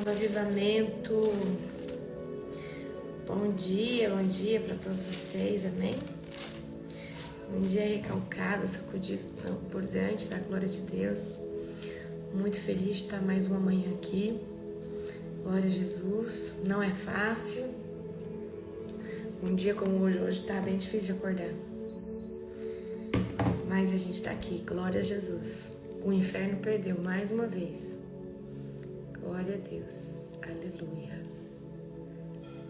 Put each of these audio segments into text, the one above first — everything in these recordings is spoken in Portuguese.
do Avivamento. Bom dia para todos vocês, amém? Um dia recalcado, sacudido por diante da glória de Deus. Muito feliz de estar mais uma manhã aqui. Glória a Jesus. Não é fácil. Um dia como hoje está bem difícil de acordar. Mas a gente está aqui, glória a Jesus. O inferno perdeu mais uma vez. Glória a Deus. Aleluia.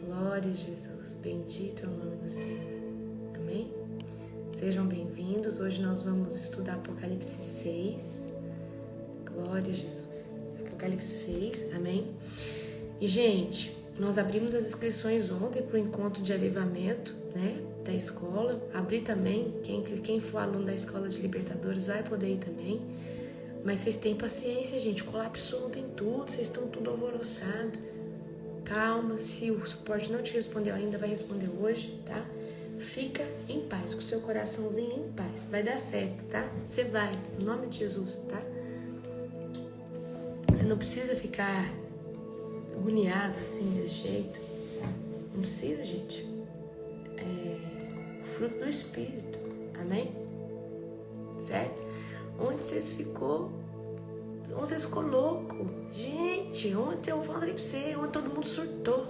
Glória a Jesus. Bendito é o nome do Senhor. Amém? Sejam bem-vindos. Hoje nós vamos estudar Apocalipse 6. Glória a Jesus. Apocalipse 6. Amém? E, gente, nós abrimos as inscrições ontem para o encontro de avivamento, né? Da escola. Abri também. Quem for aluno da escola de Libertadores vai poder ir também. Mas vocês têm paciência, gente. Colapsou ontem tudo. Vocês estão tudo alvoroçado. Calma. Se o suporte não te respondeu ainda, vai responder hoje, tá? Fica em paz, com o seu coraçãozinho em paz. Vai dar certo, tá? Você vai, em nome de Jesus, tá? Você não precisa ficar agoniado assim, desse jeito. Não precisa, gente. É o fruto do Espírito. Amém? Certo? Onde vocês ficou louco. Gente, ontem eu falei pra você, ontem todo mundo surtou.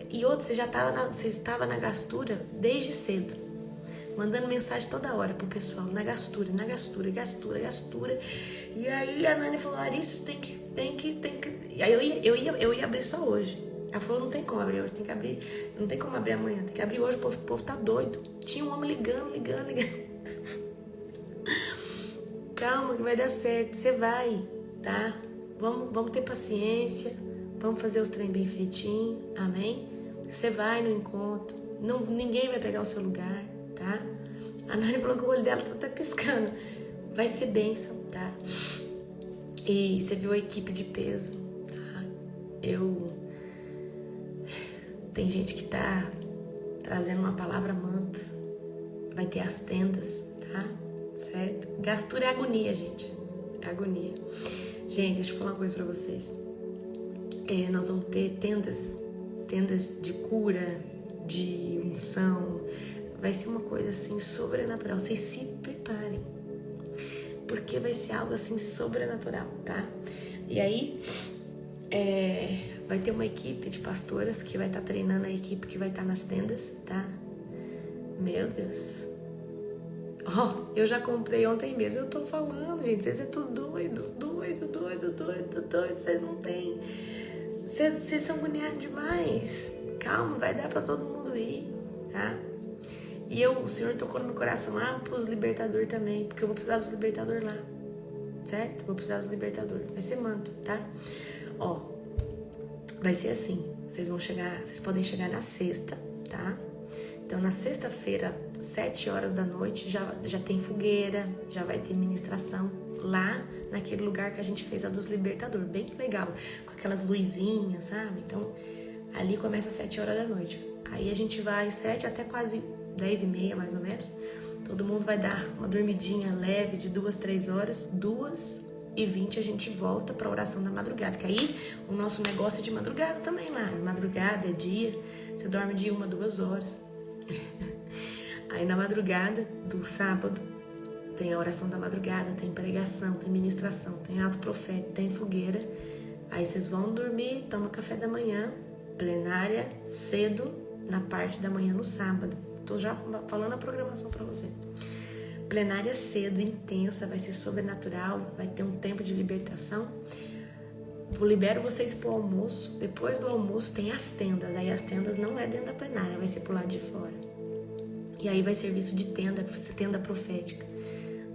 E outro, você estava na gastura desde cedo. Mandando mensagem toda hora pro pessoal, na gastura. E aí a Nani falou, Larissa, tem que. E aí eu ia abrir só hoje. Ela falou, não tem como abrir hoje, tem que abrir. Não tem como abrir amanhã, tem que abrir hoje, o povo tá doido. Tinha um homem ligando. Calma que vai dar certo, você vai, tá? Vamos ter paciência, vamos fazer os trem bem feitinho, amém? Você vai no encontro, ninguém vai pegar o seu lugar, tá? A Nani falou que o olho dela tá até piscando, vai ser bênção, tá? E você viu a equipe de peso, tá? Tem gente que tá trazendo uma palavra manto, vai ter as tendas, tá? Certo? Gastura é agonia, gente. É agonia. Gente, deixa eu falar uma coisa pra vocês. Nós vamos ter tendas de cura, de unção. Vai ser uma coisa assim sobrenatural. Vocês se preparem. Porque vai ser algo assim sobrenatural, tá? E aí, vai ter uma equipe de pastoras que vai estar treinando a equipe que vai estar nas tendas, tá? Meu Deus. Eu já comprei ontem mesmo, eu tô falando, gente, vocês é tudo doido, vocês não tem, vocês são agoniados demais, calma, vai dar pra todo mundo ir, tá? E o Senhor tocou no meu coração, pros libertadores também, porque eu vou precisar dos libertadores lá, certo? Vou precisar dos libertadores, vai ser manto, tá? Vai ser assim, vocês podem chegar na sexta, tá? Então, na sexta-feira, 7 horas da noite, já tem fogueira, já vai ter ministração lá naquele lugar que a gente fez a dos Libertadores. Bem legal, com aquelas luzinhas, sabe? Então, ali começa às 7 horas da noite. Aí a gente vai 7 até quase 10h30, mais ou menos. Todo mundo vai dar uma dormidinha leve de 2, 3 horas. 2h20 a gente volta para a oração da madrugada. Que aí o nosso negócio é de madrugada também lá. Madrugada, é dia, você dorme de 1 a 2 horas. Aí na madrugada do sábado tem a oração da madrugada, tem pregação, tem ministração, tem ato profético, tem fogueira. Aí vocês vão dormir, tomam café da manhã, plenária cedo na parte da manhã no sábado. Tô já falando a programação pra você. Plenária cedo, intensa, vai ser sobrenatural, vai ter um tempo de libertação. Libero vocês pro almoço. Depois do almoço tem as tendas. Aí as tendas não é dentro da plenária, vai ser pro lado de fora. E aí vai serviço de tenda profética.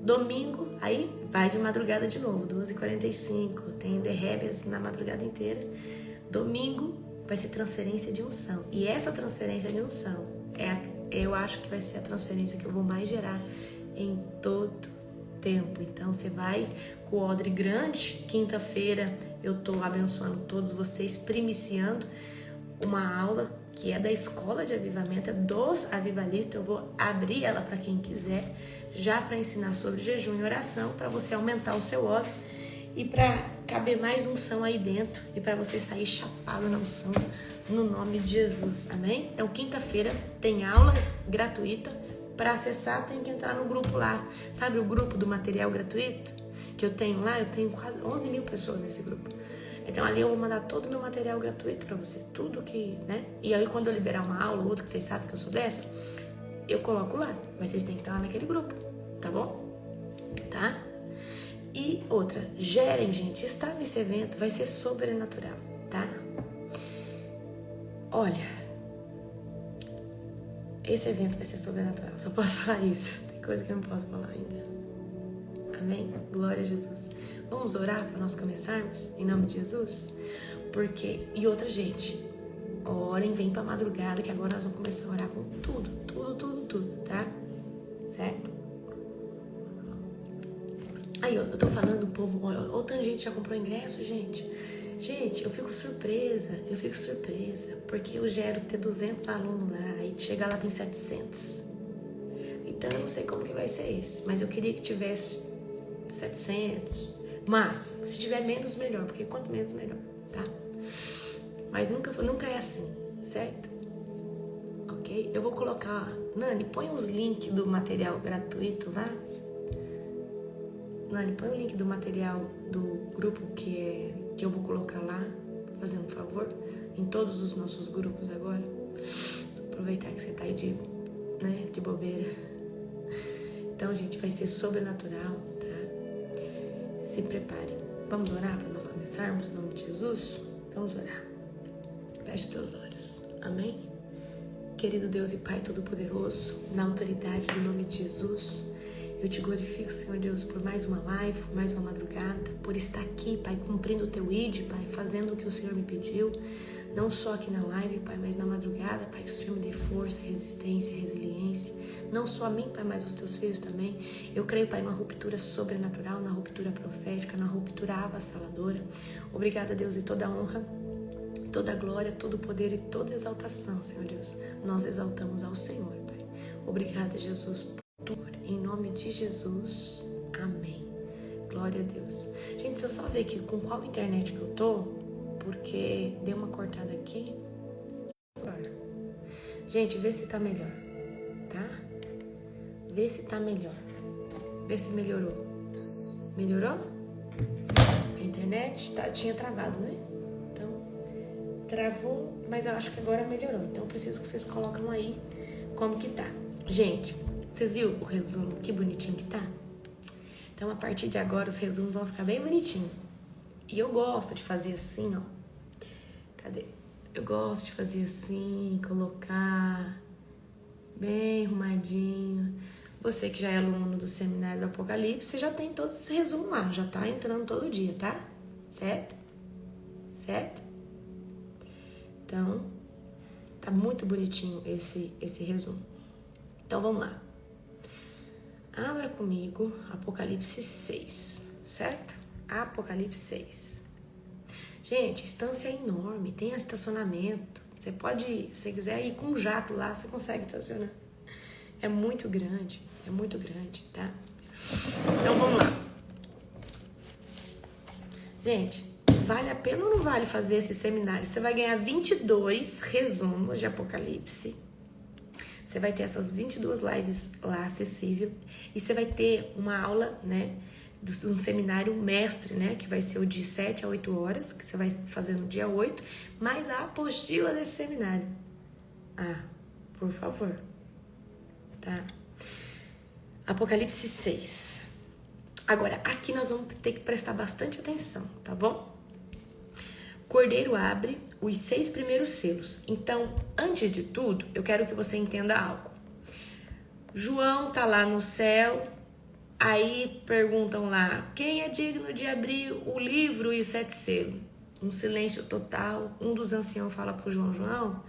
Domingo, aí vai de madrugada de novo, 12h45. Tem derrébias na madrugada inteira. Domingo vai ser transferência de unção. E essa transferência de unção, eu acho que vai ser a transferência que eu vou mais gerar em todo tempo. Então você vai com o odre grande. Quinta-feira eu tô abençoando todos vocês, primiciando uma aula que é da escola de avivamento, é dos avivalistas. Eu vou abrir ela para quem quiser, já para ensinar sobre jejum e oração, para você aumentar o seu odre e para caber mais unção aí dentro e para você sair chapado na unção, no nome de Jesus, amém? Então, quinta-feira tem aula gratuita. Para acessar, tem que entrar no grupo lá. Sabe o grupo do material gratuito que eu tenho lá? Eu tenho quase 11 mil pessoas nesse grupo. Então, ali eu vou mandar todo o meu material gratuito para você. Tudo que, né? E aí, quando eu liberar uma aula ou outra, que vocês sabem que eu sou dessa, eu coloco lá. Mas vocês têm que estar lá naquele grupo, tá bom? Tá? E outra, gerem, gente. Estar nesse evento vai ser sobrenatural, tá? Olha, esse evento vai ser sobrenatural. Só posso falar isso. Tem coisa que eu não posso falar ainda. Amém? Glória a Jesus. Vamos orar para nós começarmos? Em nome de Jesus? Porque... E outra, gente, orem, vem pra madrugada, que agora nós vamos começar a orar com tudo, tá? Certo? Aí, eu tô falando, o povo... Ou tanta gente já comprou ingresso, gente. Gente, eu fico surpresa, porque eu gero ter 200 alunos lá, e chega lá tem 700. Então, eu não sei como que vai ser isso, mas eu queria que tivesse 700, mas se tiver menos, melhor, porque quanto menos, melhor, tá? Mas nunca é assim, certo? Ok? Eu vou colocar... Nani, põe os links do material gratuito, vai? Nani, põe o link do material do grupo que eu vou colocar lá, fazendo um favor, em todos os nossos grupos agora. Aproveitar que você tá aí de bobeira. Então, gente, vai ser sobrenatural, tá? Se prepare. Vamos orar para nós começarmos, em nome de Jesus? Vamos orar. Feche teus olhos. Amém? Querido Deus e Pai Todo-Poderoso, na autoridade do nome de Jesus, eu te glorifico, Senhor Deus, por mais uma live, por mais uma madrugada, por estar aqui, Pai, cumprindo o teu ID, Pai, fazendo o que o Senhor me pediu, não só aqui na live, Pai, mas na madrugada, Pai, que o Senhor me dê força, resistência, resiliência, não só a mim, Pai, mas os teus filhos também. Eu creio, Pai, numa ruptura sobrenatural, na ruptura profética, na ruptura avassaladora. Obrigada, Deus, e toda a honra, toda a glória, todo o poder e toda a exaltação, Senhor Deus, nós exaltamos ao Senhor, Pai. Obrigada, Jesus, em nome de Jesus, amém. Glória a Deus. Gente, deixa eu só ver aqui com qual internet que eu tô, porque deu uma cortada aqui. Gente, vê se tá melhor, tá? Vê se tá melhor. Vê se melhorou. Melhorou? A internet tinha travado, né? Então, travou, mas eu acho que agora melhorou. Então, eu preciso que vocês colocam aí como que tá. Gente, vocês viram o resumo? Que bonitinho que tá? Então, a partir de agora, os resumos vão ficar bem bonitinhos. E eu gosto de fazer assim, ó. Cadê? Eu gosto de fazer assim, colocar bem arrumadinho. Você que já é aluno do Seminário do Apocalipse, você já tem todo esse resumo lá. Já tá entrando todo dia, tá? Certo? Certo? Então, tá muito bonitinho esse resumo. Então, vamos lá. Abra comigo Apocalipse 6, certo? Apocalipse 6. Gente, estância é enorme, tem estacionamento. Você pode, se você quiser ir com um jato lá, você consegue estacionar. É muito grande, tá? Então, vamos lá. Gente, vale a pena ou não vale fazer esse seminário? Você vai ganhar 22 resumos de Apocalipse. Você vai ter essas 22 lives lá acessível e você vai ter uma aula, né, um seminário mestre, né, que vai ser o de 7 a 8 horas, que você vai fazer no dia 8, mais a apostila desse seminário. Ah, por favor. Tá? Apocalipse 6. Agora, aqui nós vamos ter que prestar bastante atenção, tá bom? Cordeiro abre os 6 primeiros selos. Então, antes de tudo, eu quero que você entenda algo. João tá lá no céu, aí perguntam lá, quem é digno de abrir o livro e os 7 selos? Um silêncio total. Um dos anciãos fala pro João, João,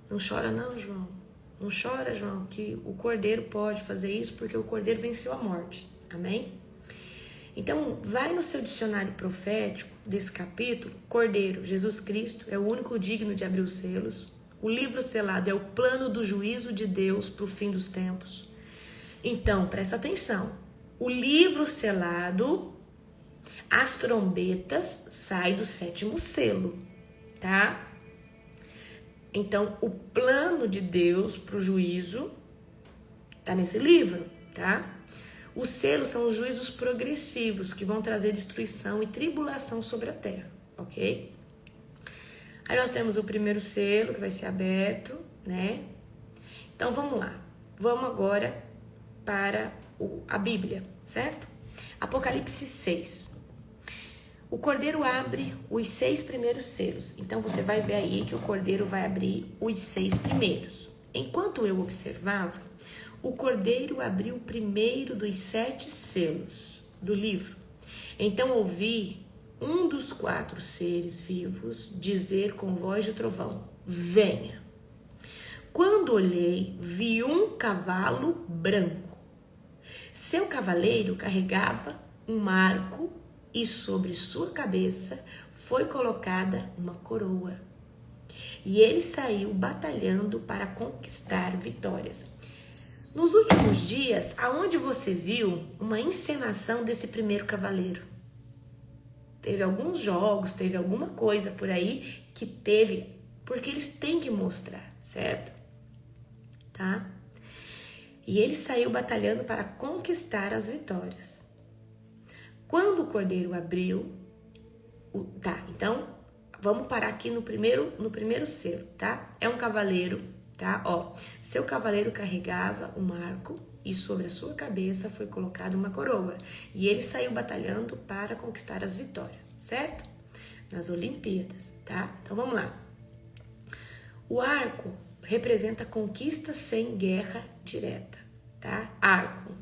não chora não, João. Não chora, João, que o Cordeiro pode fazer isso porque o Cordeiro venceu a morte. Amém? Então, vai no seu dicionário profético desse capítulo, Cordeiro, Jesus Cristo, é o único digno de abrir os selos. O livro selado é o plano do juízo de Deus para o fim dos tempos. Então, presta atenção. O livro selado, as trombetas saem do 7º selo, tá? Então, o plano de Deus para o juízo tá nesse livro, tá? Os selos são os juízos progressivos que vão trazer destruição e tribulação sobre a terra, ok? Aí nós temos o primeiro selo que vai ser aberto, né? Então vamos lá. Vamos agora para a Bíblia, certo? Apocalipse 6. O Cordeiro abre os 6 primeiros selos. Então você vai ver aí que o Cordeiro vai abrir os 6 primeiros. Enquanto eu observava, o Cordeiro abriu o primeiro dos 7 selos do livro. Então ouvi um dos 4 seres vivos dizer com voz de trovão: venha. Quando olhei, vi um cavalo branco. Seu cavaleiro carregava um arco e sobre sua cabeça foi colocada uma coroa. E ele saiu batalhando para conquistar vitórias. Nos últimos dias, aonde você viu uma encenação desse primeiro cavaleiro? Teve alguns jogos, teve alguma coisa por aí que teve, porque eles têm que mostrar, certo? Tá? E ele saiu batalhando para conquistar as vitórias. Quando o Cordeiro abriu, tá, então vamos parar aqui no primeiro selo, tá? É um cavaleiro, tá? Ó, seu cavaleiro carregava um arco e sobre a sua cabeça foi colocada uma coroa. E ele saiu batalhando para conquistar as vitórias, certo? Nas Olimpíadas, tá? Então vamos lá. O arco representa conquista sem guerra direta, tá? Arco.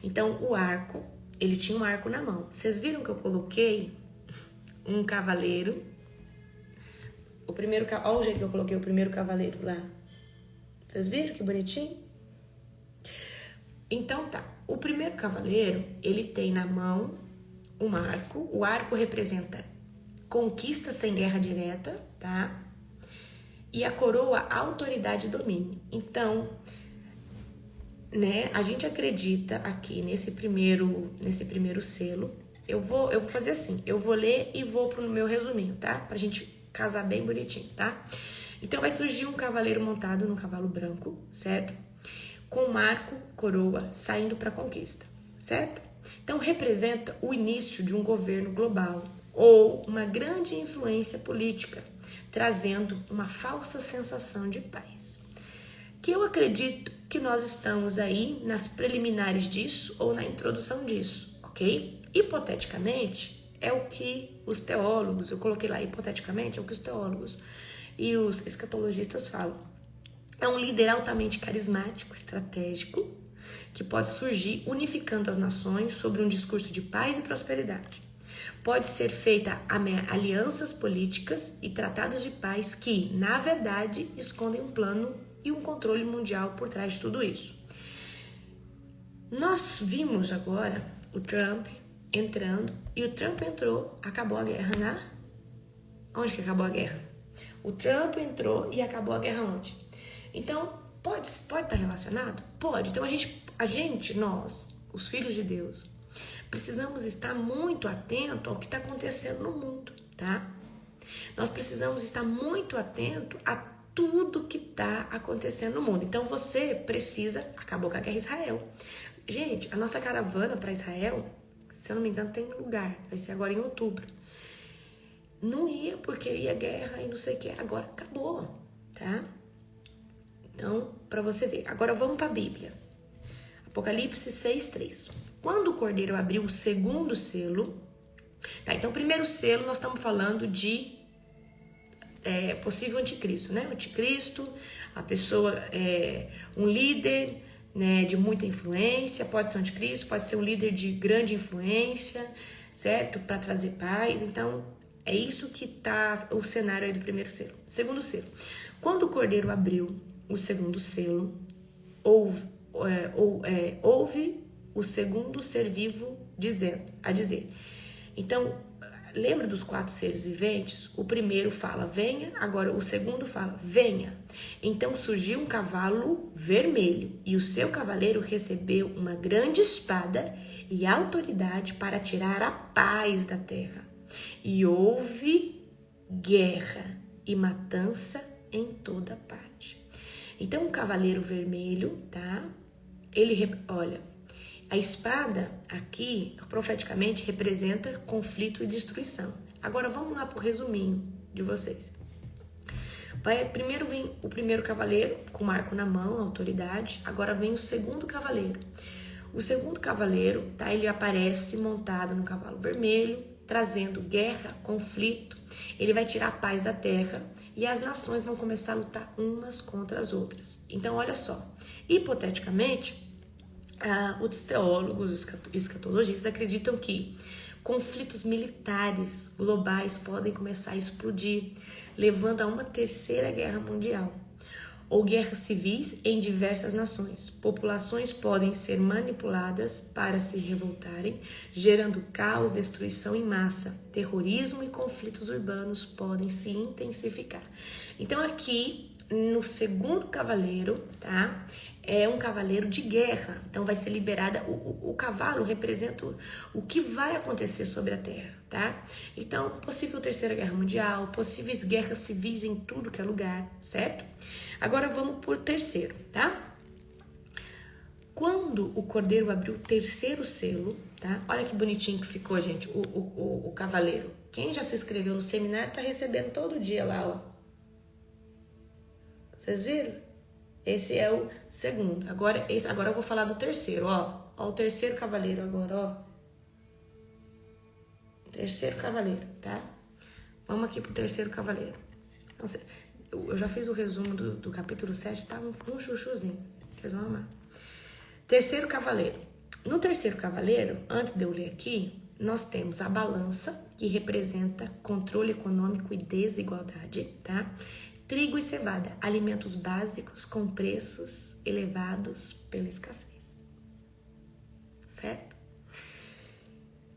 Então o arco, ele tinha um arco na mão. Vocês viram que eu coloquei um cavaleiro? Olha o jeito que eu coloquei o primeiro cavaleiro lá. Vocês viram que bonitinho? Então tá, o primeiro cavaleiro, ele tem na mão um arco. O arco representa conquista sem guerra direta, tá? E a coroa, autoridade e domínio. Então, né, a gente acredita aqui nesse primeiro selo. Eu vou fazer assim, eu vou ler e vou pro meu resuminho, tá? Pra gente casar bem bonitinho, tá? Então vai surgir um cavaleiro montado num cavalo branco, certo? Com um arco, coroa, saindo para conquista, certo? Então representa o início de um governo global ou uma grande influência política, trazendo uma falsa sensação de paz. Que eu acredito que nós estamos aí nas preliminares disso ou na introdução disso, ok? Hipoteticamente, é o que os teólogos, eu coloquei lá hipoteticamente, é o que os teólogos e os escatologistas falam. É um líder altamente carismático, estratégico, que pode surgir unificando as nações sobre um discurso de paz e prosperidade. Pode ser feita alianças políticas e tratados de paz que, na verdade, escondem um plano e um controle mundial por trás de tudo isso. Nós vimos agora o Trump entrando, e o Trump entrou, acabou a guerra Onde que acabou a guerra? O Trump entrou e acabou a guerra onde? Então, pode estar relacionado? Pode. Então, nós, os filhos de Deus, precisamos estar muito atento ao que está acontecendo no mundo, tá? Nós precisamos estar muito atento a tudo que está acontecendo no mundo. Então, você precisa... Acabou com a guerra em Israel. Gente, a nossa caravana para Israel, se eu não me engano, tem lugar. Vai ser agora em outubro. Não ia porque ia guerra e não sei o que. Agora acabou, tá? Então, para você ver. Agora vamos para a Bíblia. Apocalipse 6:3. Quando o Cordeiro abriu o segundo selo... Tá, então o primeiro selo nós estamos falando de possível anticristo, né? O anticristo, a pessoa um líder, né, de muita influência, pode ser um anticristo, pode ser um líder de grande influência, certo? Para trazer paz. Então, é isso que tá o cenário aí do primeiro selo. Segundo selo. Quando o Cordeiro abriu o segundo selo, houve o segundo ser vivo a dizer. Então, lembra dos 4 seres viventes? O primeiro fala, venha, agora o segundo fala, venha. Então surgiu um cavalo vermelho e o seu cavaleiro recebeu uma grande espada e autoridade para tirar a paz da terra. E houve guerra e matança em toda parte. Então o cavaleiro vermelho, tá? Olha, a espada aqui, profeticamente, representa conflito e destruição. Agora vamos lá pro resuminho de vocês. Primeiro vem o primeiro cavaleiro, com o arco na mão, autoridade. Agora vem o segundo cavaleiro. O segundo cavaleiro, tá? Ele aparece montado no cavalo vermelho, trazendo guerra, conflito. Ele vai tirar a paz da terra e as nações vão começar a lutar umas contra as outras. Então, olha só. Hipoteticamente, os teólogos, os escatologistas acreditam que conflitos militares globais podem começar a explodir, levando a uma terceira guerra mundial, ou guerras civis em diversas nações. Populações podem ser manipuladas para se revoltarem, gerando caos, destruição em massa. Terrorismo e conflitos urbanos podem se intensificar. Então aqui, no segundo cavaleiro, tá? É um cavaleiro de guerra, então vai ser liberada, o cavalo representa o que vai acontecer sobre a terra, tá? Então, possível terceira guerra mundial, possíveis guerras civis em tudo que é lugar, certo? Agora vamos por terceiro, tá? Quando o cordeiro abriu o terceiro selo, tá? Olha que bonitinho que ficou, gente, o cavaleiro. Quem já se inscreveu no seminário tá recebendo todo dia lá, ó. Vocês viram? Esse é o segundo. Agora eu vou falar do terceiro, ó. Ó, o terceiro cavaleiro agora, ó. Terceiro cavaleiro, tá? Vamos aqui pro terceiro cavaleiro. Então, eu já fiz o resumo do capítulo 7, tá? Um chuchuzinho. Vocês vão amar. Terceiro cavaleiro. No terceiro cavaleiro, antes de eu ler aqui, nós temos a balança, que representa controle econômico e desigualdade, tá? Trigo e cevada, alimentos básicos com preços elevados pela escassez. Certo?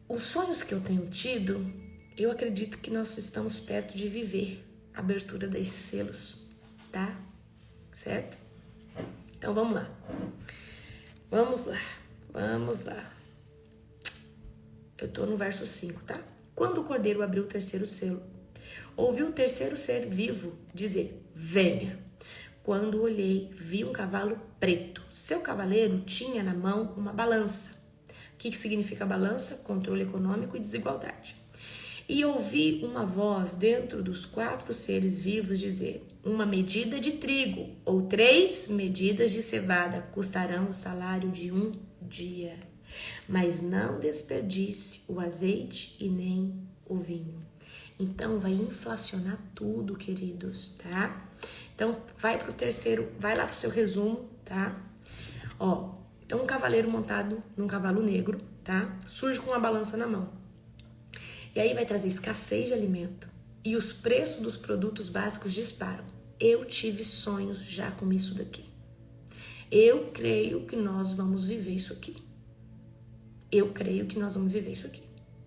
Os sonhos que eu tenho tido, eu acredito que nós estamos perto de viver a abertura desses selos, tá? Certo? Então vamos lá. Vamos lá. Eu tô no verso 5, tá? Quando o cordeiro abriu o terceiro selo, ouvi o terceiro ser vivo dizer, venha. Quando olhei, vi um cavalo preto. Seu cavaleiro tinha na mão uma balança. O que significa balança? Controle econômico e desigualdade. E ouvi uma voz dentro dos 4 seres vivos dizer, uma medida de trigo ou 3 medidas de cevada custarão o salário de um dia. Mas não desperdice o azeite e nem o vinho. Então, vai inflacionar tudo, queridos, tá? Então, vai lá pro seu resumo, tá? Ó, então um cavaleiro montado num cavalo negro, tá? Surge com uma balança na mão. E aí vai trazer escassez de alimento e os preços dos produtos básicos disparam. Eu tive sonhos já com isso daqui. Eu creio que nós vamos viver isso aqui.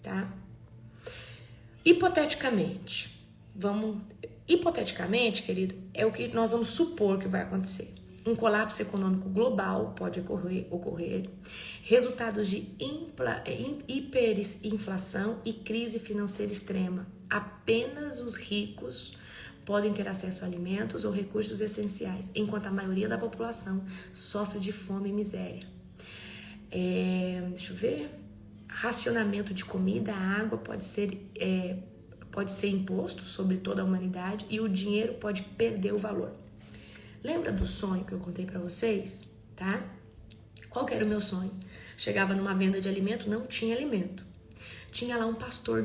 Tá? Hipoteticamente, querido, é o que nós vamos supor que vai acontecer. Um colapso econômico global pode ocorrer, resultados de hiperinflação e crise financeira extrema. Apenas os ricos podem ter acesso a alimentos ou recursos essenciais, enquanto a maioria da população sofre de fome e miséria. Deixa eu ver. Racionamento de comida, água pode ser imposto sobre toda a humanidade e o dinheiro pode perder o valor. Lembra do sonho que eu contei pra vocês, tá? Qual que era o meu sonho? Chegava numa venda de alimento, não tinha alimento. Tinha lá um pastor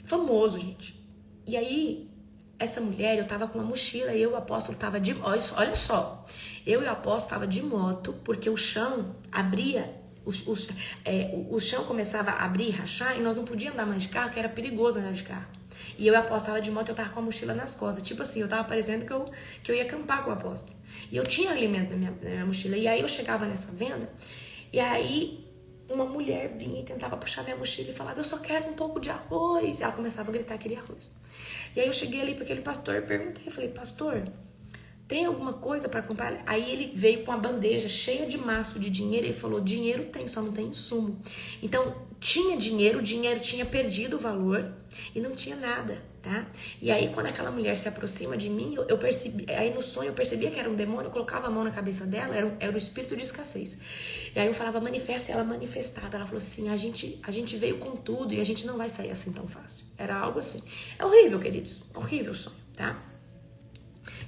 famoso, gente. E aí, essa mulher, eu tava com uma mochila e eu e o apóstolo tava de... Olha só. Eu e o apóstolo tava de moto porque o chão abria... O chão começava a abrir e rachar e nós não podíamos andar mais de carro, que era perigoso andar de carro. E eu e o apóstolo tava de moto, eu tava com a mochila nas costas. Tipo assim, eu tava parecendo que eu ia acampar com o apóstolo. E eu tinha alimento na minha mochila. E aí eu chegava nessa venda, e aí uma mulher vinha e tentava puxar minha mochila e falava, eu só quero um pouco de arroz. E ela começava a gritar, queria arroz. E aí eu cheguei ali para aquele pastor e perguntei, falei, pastor, tem alguma coisa para comprar? Aí ele veio com uma bandeja cheia de maço de dinheiro e falou, dinheiro tem, só não tem insumo. Então, tinha dinheiro, o dinheiro tinha perdido o valor e não tinha nada, tá? E aí, quando aquela mulher se aproxima de mim, eu percebi, aí no sonho eu percebia que era um demônio, eu colocava a mão na cabeça dela, era o espírito de escassez. E aí eu falava, manifesta, e ela manifestava. Ela falou assim, a gente veio com tudo e a gente não vai sair assim tão fácil. Era algo assim. É horrível, queridos, horrível o sonho, tá?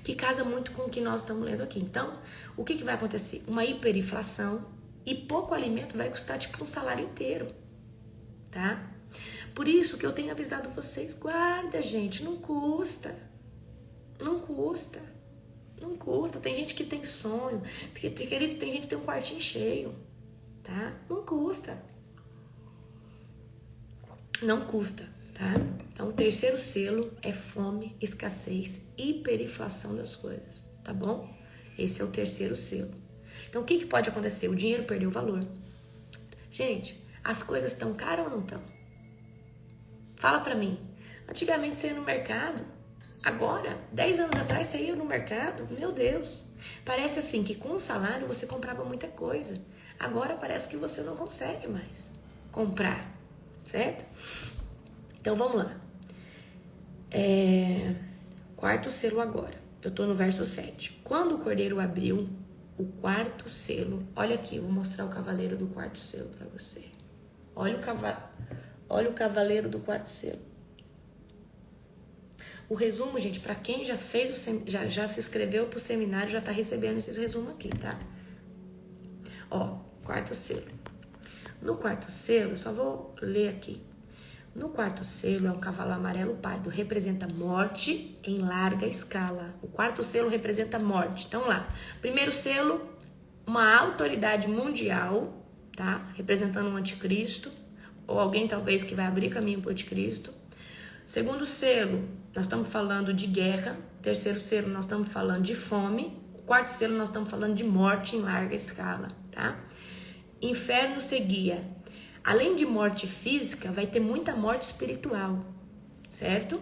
Que casa muito com o que nós estamos lendo aqui. Então, o que vai acontecer? Uma hiperinflação e pouco alimento vai custar tipo um salário inteiro, tá? Por isso que eu tenho avisado vocês, guarda, gente, não custa. Não custa. Não custa. Tem gente que tem sonho. Queridos, tem gente que tem um quartinho cheio, tá? Não custa. Não custa, tá? Então, o terceiro selo é fome, escassez, hiperinflação das coisas, tá bom? Esse é o terceiro selo. Então, o que pode acontecer? O dinheiro perdeu o valor. Gente, as coisas estão caras ou não estão? Fala pra mim. Antigamente você ia no mercado, agora, 10 anos atrás você ia no mercado, meu Deus. Parece assim que com o salário você comprava muita coisa. Agora parece que você não consegue mais comprar, certo? Então, vamos lá. Quarto selo agora. Eu tô no verso 7. Quando o cordeiro abriu o quarto selo, olha aqui, eu vou mostrar o cavaleiro do quarto selo para você. Olha o cavaleiro do quarto selo. O resumo, gente, para quem já fez já se inscreveu pro seminário, já tá recebendo esses resumos aqui, tá? Ó, quarto selo. No quarto selo, só vou ler aqui. No quarto selo é um cavalo amarelo pálido, representa morte em larga escala. O quarto selo representa morte. Então lá, primeiro selo, uma autoridade mundial, tá? Representando um anticristo, ou alguém talvez que vai abrir caminho para o anticristo. Segundo selo, nós estamos falando de guerra. Terceiro selo, nós estamos falando de fome. O quarto selo, nós estamos falando de morte em larga escala, tá? Inferno seguia. Além de morte física, vai ter muita morte espiritual, certo?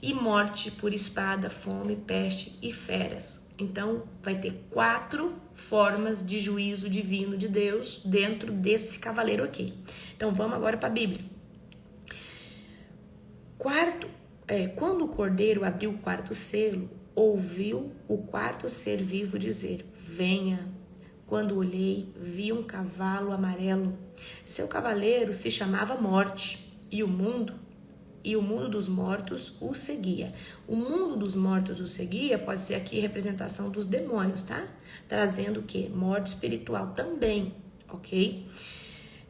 E morte por espada, fome, peste e feras. Então, vai ter 4 formas de juízo divino de Deus dentro desse cavaleiro aqui. Então, vamos agora para a Bíblia. Quando o cordeiro abriu o quarto selo, ouviu o quarto ser vivo dizer, venha. Quando olhei, vi um cavalo amarelo. Seu cavaleiro se chamava Morte, e o mundo dos mortos o seguia. O mundo dos mortos o seguia pode ser aqui representação dos demônios, tá? Trazendo o quê? Morte espiritual também, ok?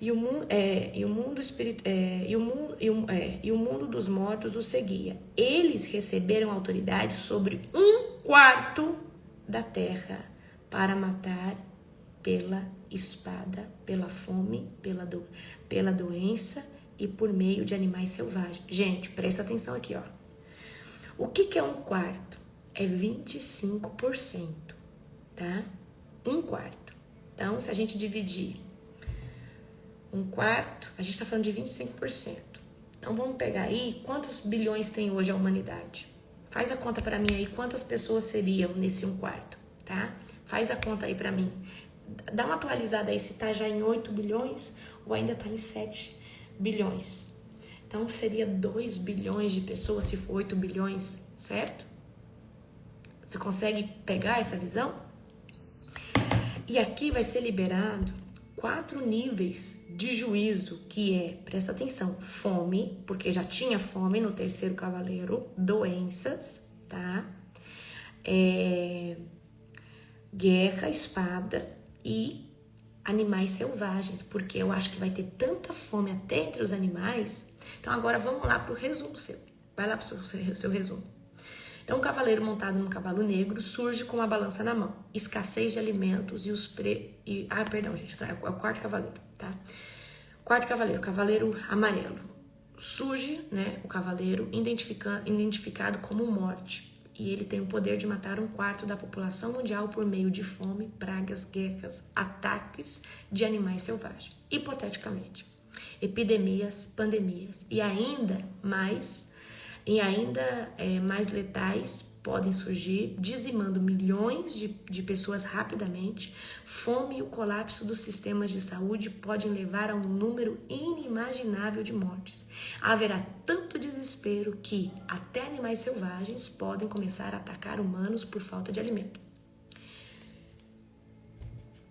E o mundo dos mortos o seguia. Eles receberam autoridade sobre 1/4 da terra para matar pela espada, pela fome, pela doença e por meio de animais selvagens. Gente, presta atenção aqui, ó. O que é 1/4? É 25%, tá? 1/4. Então, se a gente dividir 1/4, a gente tá falando de 25%. Então, vamos pegar aí, quantos bilhões tem hoje a humanidade? Faz a conta pra mim aí, quantas pessoas seriam nesse 1/4, tá? Faz a conta aí pra mim. Dá uma atualizada aí se tá já em 8 bilhões ou ainda tá em 7 bilhões. Então seria 2 bilhões de pessoas se for 8 bilhões, certo? Você consegue pegar essa visão? E aqui vai ser liberado 4 níveis de juízo, que é, presta atenção, fome, porque já tinha fome no terceiro cavaleiro, doenças, tá? Guerra, espada e animais selvagens, porque eu acho que vai ter tanta fome até entre os animais. Então agora vamos lá pro resumo seu. Vai lá pro seu resumo. Então, um cavaleiro montado num cavalo negro surge com uma balança na mão. Escassez de alimentos e perdão, gente, é o quarto cavaleiro, tá? Quarto cavaleiro, cavaleiro amarelo. Surge, né, o cavaleiro identificado como morte. e ele tem o poder de matar 1/4 da população mundial por meio de fome, pragas, guerras, ataques de animais selvagens. Hipoteticamente, epidemias, pandemias e ainda mais letais podem surgir, dizimando milhões de pessoas rapidamente. Fome e o colapso dos sistemas de saúde podem levar a um número inimaginável de mortes. Haverá tanto desespero que até animais selvagens podem começar a atacar humanos por falta de alimento.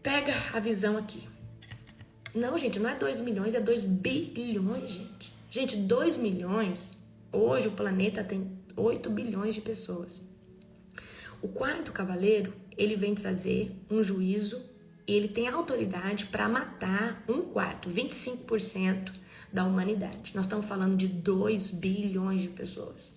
Pega a visão aqui. Não, gente, não é 2 milhões, é 2 bilhões, gente. Gente, 2 milhões, hoje o planeta tem 8 bilhões de pessoas. O quarto cavaleiro, ele vem trazer um juízo e ele tem autoridade para matar 1/4, 25% da humanidade. Nós estamos falando de 2 bilhões de pessoas.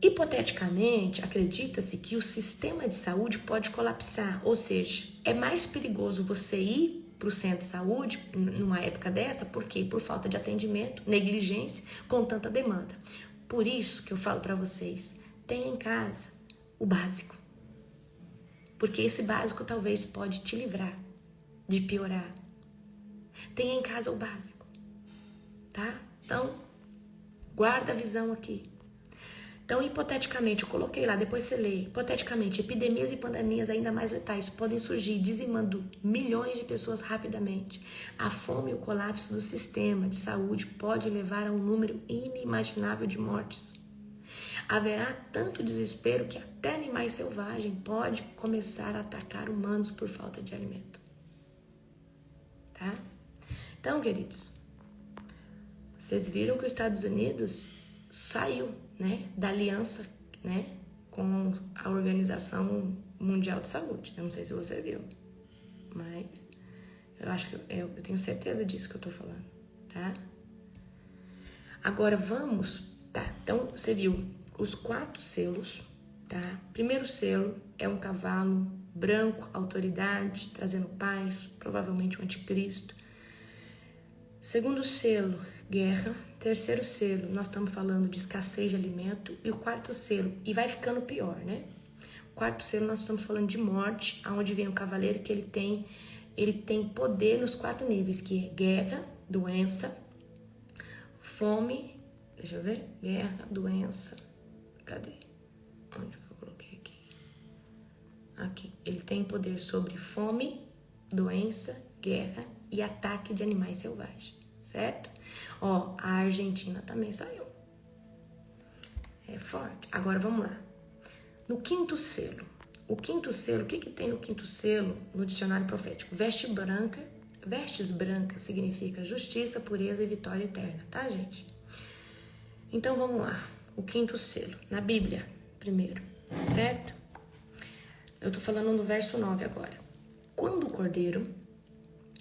Hipoteticamente, acredita-se que o sistema de saúde pode colapsar, ou seja, é mais perigoso você ir para o centro de saúde numa época dessa, porque por falta de atendimento, negligência, com tanta demanda. Por isso que eu falo para vocês, tenha em casa o básico. Porque esse básico talvez pode te livrar de piorar. Tenha em casa o básico, tá? Então, guarda a visão aqui. Então, hipoteticamente, eu coloquei lá, depois você lê, hipoteticamente, epidemias e pandemias ainda mais letais podem surgir, dizimando milhões de pessoas rapidamente. A fome e o colapso do sistema de saúde pode levar a um número inimaginável de mortes. Haverá tanto desespero que até animais selvagens podem começar a atacar humanos por falta de alimento. Tá? Então, queridos, vocês viram que os Estados Unidos saiu, né, da aliança, né, com a Organização Mundial de Saúde. Eu não sei se você viu, mas eu acho que eu tenho certeza disso que eu tô falando, tá? Agora vamos, tá? Então você viu os 4 selos, tá? Primeiro selo é um cavalo branco, autoridade, trazendo paz, provavelmente o anticristo. Segundo selo, guerra. Terceiro selo, nós estamos falando de escassez de alimento. E o quarto selo, e vai ficando pior, né? O quarto selo, nós estamos falando de morte, aonde vem o cavaleiro que ele tem poder nos 4 níveis, que é guerra, doença, fome, deixa eu ver, guerra, doença, cadê? Onde que eu coloquei aqui? Aqui, ele tem poder sobre fome, doença, guerra e ataque de animais selvagens, certo? Ó, a Argentina também saiu. É forte. Agora vamos lá. No quinto selo. O quinto selo, o que tem no quinto selo no dicionário profético? Vestes brancas significa justiça, pureza e vitória eterna, tá, gente? Então vamos lá. O quinto selo. Na Bíblia, primeiro, certo? Eu tô falando no verso 9 agora. Quando o cordeiro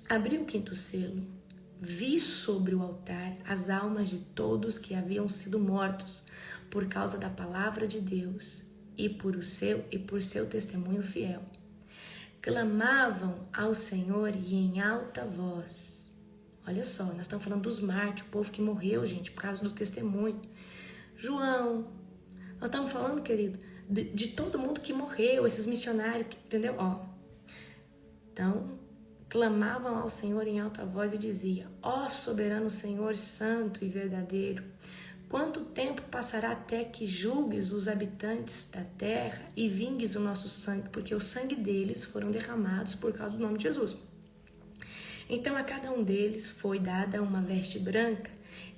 abriu o quinto selo, vi sobre o altar as almas de todos que haviam sido mortos por causa da palavra de Deus e por seu testemunho fiel. Clamavam ao Senhor e em alta voz. Olha só, nós estamos falando dos mártires, o povo que morreu, gente, por causa do testemunho. João, nós estamos falando, querido, de todo mundo que morreu, esses missionários, entendeu? Ó, então, clamavam ao Senhor em alta voz e dizia: ó soberano Senhor, santo e verdadeiro, quanto tempo passará até que julgues os habitantes da terra e vingues o nosso sangue, porque o sangue deles foram derramados por causa do nome de Jesus. Então a cada um deles foi dada uma veste branca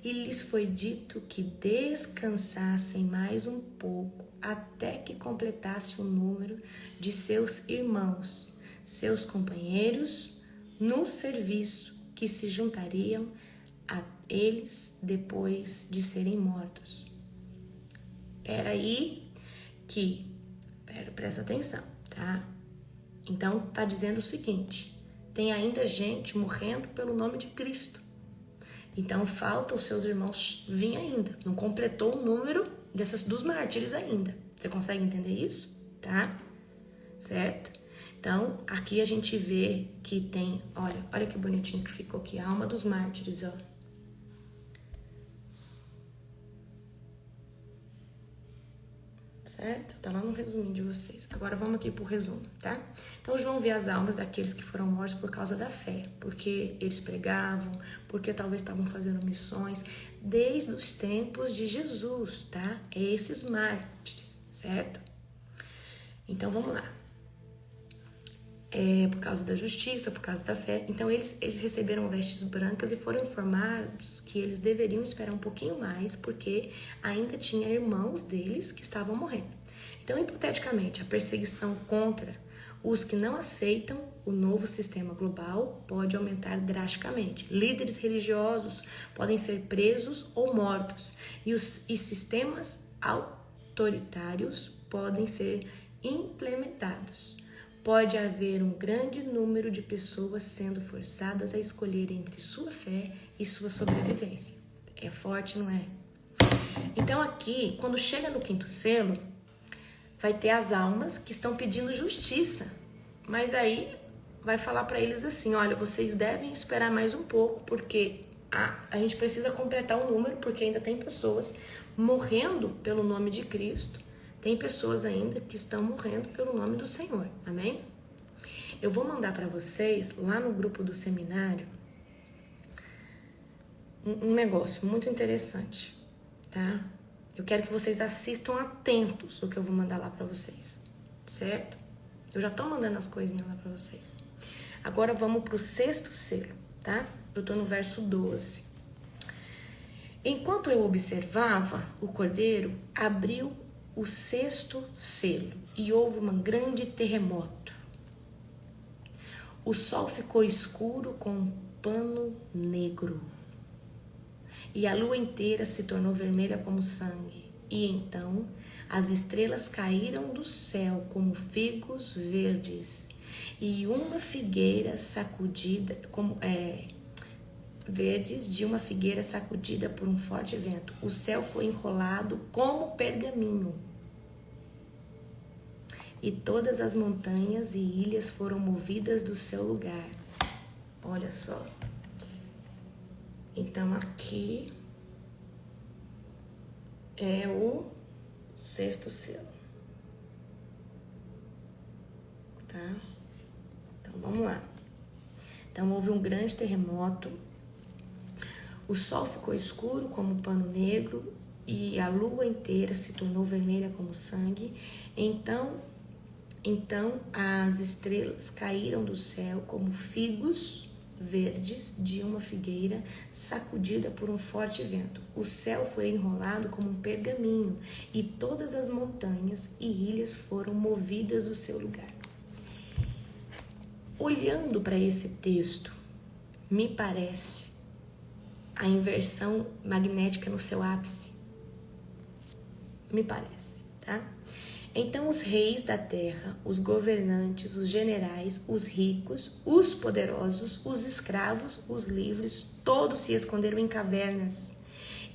e lhes foi dito que descansassem mais um pouco até que completasse o número de seus irmãos, seus companheiros no serviço, que se juntariam a eles depois de serem mortos. Era aí que, presta atenção, tá? Então tá dizendo o seguinte: tem ainda gente morrendo pelo nome de Cristo. Então falta os seus irmãos vir ainda. Não completou o número dos mártires ainda. Você consegue entender isso? Tá? Certo? Então, aqui a gente vê que tem, olha que bonitinho que ficou aqui, a alma dos mártires, ó. certo? Tá lá no resuminho de vocês. Agora vamos aqui pro resumo, tá? Então João vê as almas daqueles que foram mortos por causa da fé, porque eles pregavam, porque talvez estavam fazendo missões desde os tempos de Jesus, tá? É esses mártires, certo? Então vamos lá. Por causa da justiça, por causa da fé. Então eles receberam vestes brancas e foram informados que eles deveriam esperar um pouquinho mais, porque ainda tinha irmãos deles que estavam morrendo. Então, hipoteticamente, a perseguição contra os que não aceitam o novo sistema global pode aumentar drasticamente. Líderes religiosos podem ser presos ou mortos, e sistemas autoritários podem ser implementados. Pode haver um grande número de pessoas sendo forçadas a escolher entre sua fé e sua sobrevivência. É forte, não é? Então aqui, quando chega no quinto selo, vai ter as almas que estão pedindo justiça. Mas aí vai falar para eles assim, olha, vocês devem esperar mais um pouco, porque a gente precisa completar o número, porque ainda tem pessoas morrendo pelo nome de Cristo. Tem pessoas ainda que estão morrendo pelo nome do Senhor, amém? Eu vou mandar para vocês, lá no grupo do seminário, um negócio muito interessante, tá? Eu quero que vocês assistam atentos o que eu vou mandar lá para vocês, certo? Eu já tô mandando as coisinhas lá para vocês. Agora vamos pro sexto selo, tá? Eu tô no verso 12. Enquanto eu observava, o cordeiro abriu o sexto selo e houve um grande terremoto. O sol ficou escuro com um pano negro e a lua inteira se tornou vermelha como sangue. E então as estrelas caíram do céu como figos verdes e uma figueira sacudida verdes de uma figueira sacudida por um forte vento. O céu foi enrolado como pergaminho e todas as montanhas e ilhas foram movidas do seu lugar. Olha só. Então aqui é o sexto selo, tá? Então vamos lá. Então houve um grande terremoto, o sol ficou escuro como um pano negro e a lua inteira se tornou vermelha como sangue. Então as estrelas caíram do céu como figos verdes de uma figueira sacudida por um forte vento. O céu foi enrolado como um pergaminho e todas as montanhas e ilhas foram movidas do seu lugar. Olhando para esse texto, me parece a inversão magnética no seu ápice. Me parece, tá? Então os reis da terra, os governantes, os generais, os ricos, os poderosos, os escravos, os livres, todos se esconderam em cavernas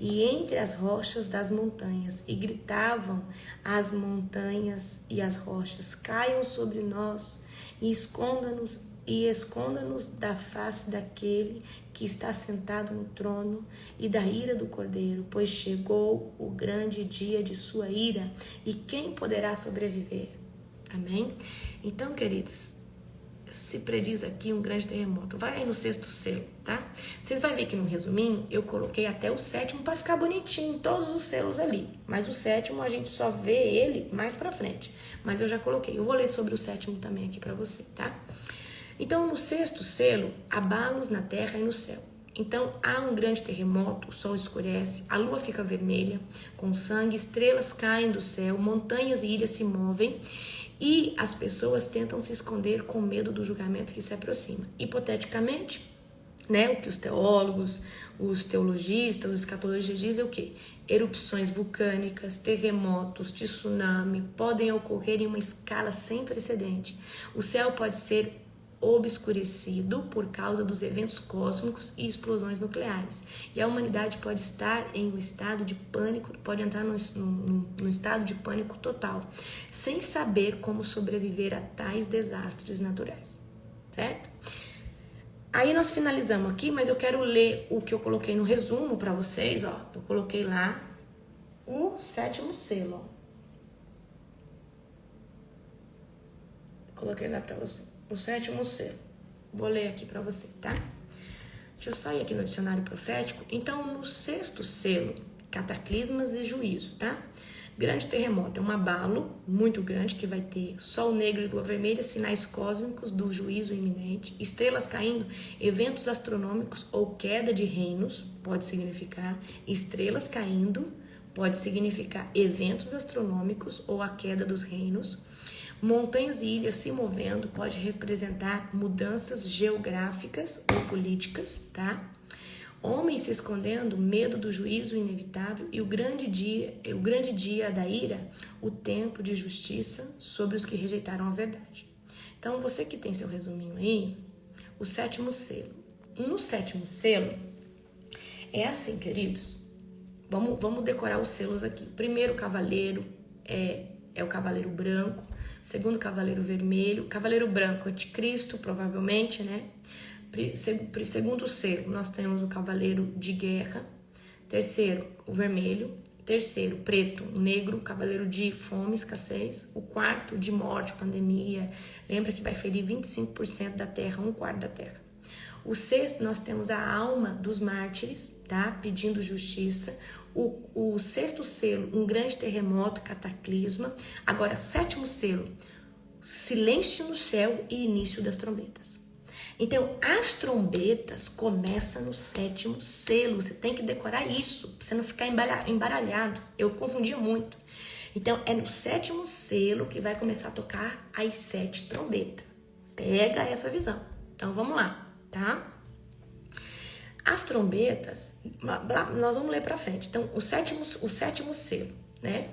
e entre as rochas das montanhas e gritavam às montanhas e às rochas: caiam sobre nós e esconda-nos da face daquele que está sentado no trono e da ira do Cordeiro, pois chegou o grande dia de sua ira, e quem poderá sobreviver? Amém? Então, queridos, se prediz aqui um grande terremoto. Vai aí no sexto selo, tá? Vocês vão ver que no resuminho eu coloquei até o sétimo para ficar bonitinho, todos os selos ali. Mas o sétimo a gente só vê ele mais pra frente. Mas eu já coloquei. Eu vou ler sobre o sétimo também aqui para você, tá? Então, no sexto selo, abalos na terra e no céu. Então, há um grande terremoto, o sol escurece, a lua fica vermelha, com sangue, estrelas caem do céu, montanhas e ilhas se movem e as pessoas tentam se esconder com medo do julgamento que se aproxima. Hipoteticamente, né, o que os teólogos, os teologistas, os escatologistas dizem é o quê? Erupções vulcânicas, terremotos, tsunami podem ocorrer em uma escala sem precedente. O céu pode ser obscurecido por causa dos eventos cósmicos e explosões nucleares. E a humanidade pode estar em um estado de pânico, pode entrar num estado de pânico total, sem saber como sobreviver a tais desastres naturais, certo? Aí nós finalizamos aqui, mas eu quero ler o que eu coloquei no resumo para vocês, ó. Eu coloquei lá o sétimo selo, ó. coloquei lá para você. O sétimo selo. Vou ler aqui para você, tá? Deixa eu só ir aqui no dicionário profético. Então, no sexto selo, cataclismas e juízo, tá? Grande terremoto é um abalo muito grande que vai ter sol negro e lua vermelha, sinais cósmicos do juízo iminente, estrelas caindo, eventos astronômicos ou queda de reinos, pode significar estrelas caindo, pode significar eventos astronômicos ou a queda dos reinos. Montanhas e ilhas se movendo pode representar mudanças geográficas ou políticas, tá? Homens se escondendo, medo do juízo inevitável e o grande dia da ira, o tempo de justiça sobre os que rejeitaram a verdade. Então, você que tem seu resuminho aí, o sétimo selo. No sétimo selo, é assim, queridos. Vamos decorar os selos aqui. Primeiro cavaleiro é o cavaleiro branco. Segundo cavaleiro vermelho. Cavaleiro branco, anticristo, provavelmente, né? Segundo selo, nós temos o cavaleiro de guerra. Terceiro, o vermelho. Terceiro, preto, o negro, cavaleiro de fome, escassez. O quarto, de morte, pandemia. Lembra que vai ferir 25% da terra, um quarto da terra. O sexto, nós temos a alma dos mártires, tá? Pedindo justiça. O sexto selo, um grande terremoto, cataclisma. Agora, sétimo selo, silêncio no céu e início das trombetas. Então, as trombetas começam no sétimo selo. Você tem que decorar isso, pra você não ficar embaralhado. Eu confundia muito. Então, é no sétimo selo que vai começar a tocar as 7 trombetas. Pega essa visão. Então, vamos lá, tá? As trombetas, nós vamos ler pra frente. Então, o sétimo selo, né?